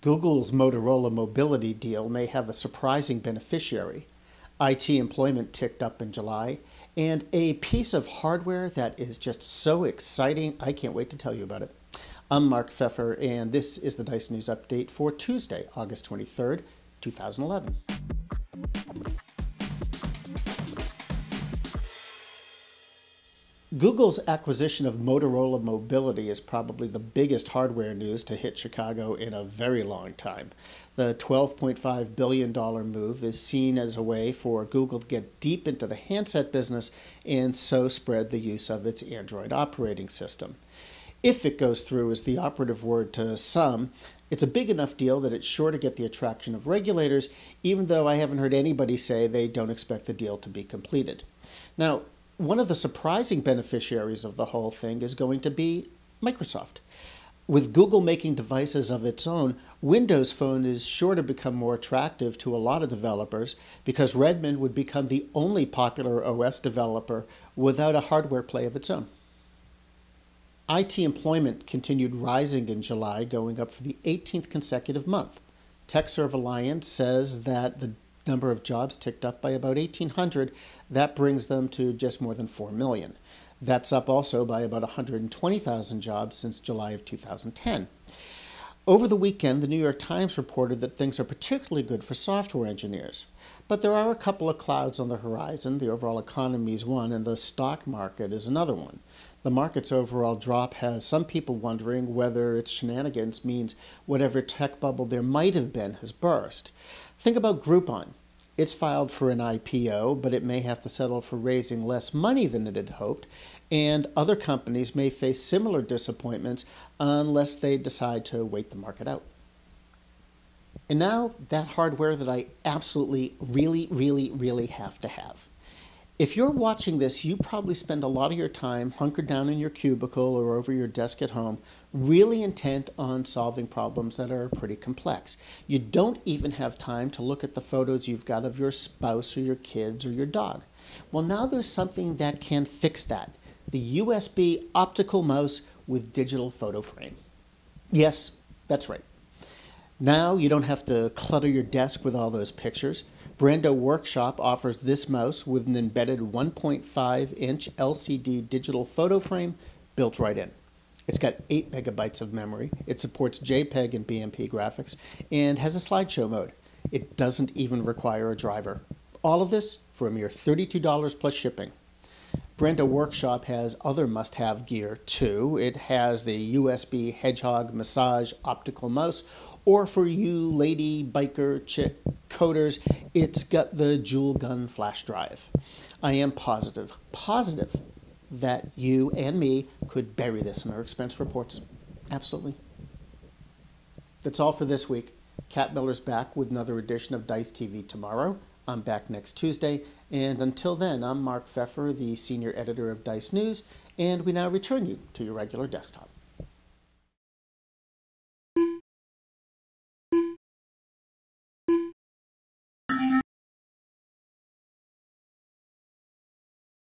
Google's Motorola Mobility deal may have a surprising beneficiary. IT employment ticked up in July, and a piece of hardware that is just so exciting, I can't wait to tell you about it. I'm Mark Pfeffer, and this is the Dice News Update for Tuesday, August 23rd, 2011. Google's acquisition of Motorola Mobility is probably the biggest hardware news to hit Chicago in a very long time. The $12.5 billion move is seen as a way for Google to get deep into the handset business and so spread the use of its Android operating system. If it goes through is the operative word to some, it's a big enough deal that it's sure to get the attraction of regulators, even though I haven't heard anybody say they don't expect the deal to be completed. Now, one of the surprising beneficiaries of the whole thing is going to be Microsoft. With Google making devices of its own, Windows Phone is sure to become more attractive to a lot of developers because Redmond would become the only popular OS developer without a hardware play of its own. IT employment continued rising in July, going up for the 18th consecutive month. TechServe Alliance says that the number of jobs ticked up by about 1,800. That brings them to just more than 4 million. That's up also by about 120,000 jobs since July of 2010. Over the weekend, the New York Times reported that things are particularly good for software engineers. But there are a couple of clouds on the horizon. The overall economy is one, and the stock market is another one. The market's overall drop has some people wondering whether its shenanigans means whatever tech bubble there might have been has burst. Think about Groupon. It's filed for an IPO, but it may have to settle for raising less money than it had hoped, and other companies may face similar disappointments unless they decide to wait the market out. And now, that hardware that I absolutely, really have to have. If you're watching this, you probably spend a lot of your time hunkered down in your cubicle or over your desk at home, really intent on solving problems that are pretty complex. You don't even have time to look at the photos you've got of your spouse or your kids or your dog. Well, now there's something that can fix that. The USB optical mouse with digital photo frame. Yes, that's right. Now you don't have to clutter your desk with all those pictures. Brando Workshop offers this mouse with an embedded 1.5-inch LCD digital photo frame built right in. It's got 8 megabytes of memory, it supports JPEG and BMP graphics, and has a slideshow mode. It doesn't even require a driver. All of this for a mere $32 plus shipping. Brando Workshop has other must-have gear too. It has the USB Hedgehog Massage optical mouse, or for you lady biker chick coders, it's got the Jewel Gun flash drive. I am positive that you and me could bury this in our expense reports. Absolutely. That's all for this week. Kat Miller's back with another edition of Dice TV tomorrow. I'm back next Tuesday, and until then, I'm Mark Pfeffer, the senior editor of Dice News, and we now return you to your regular desktop.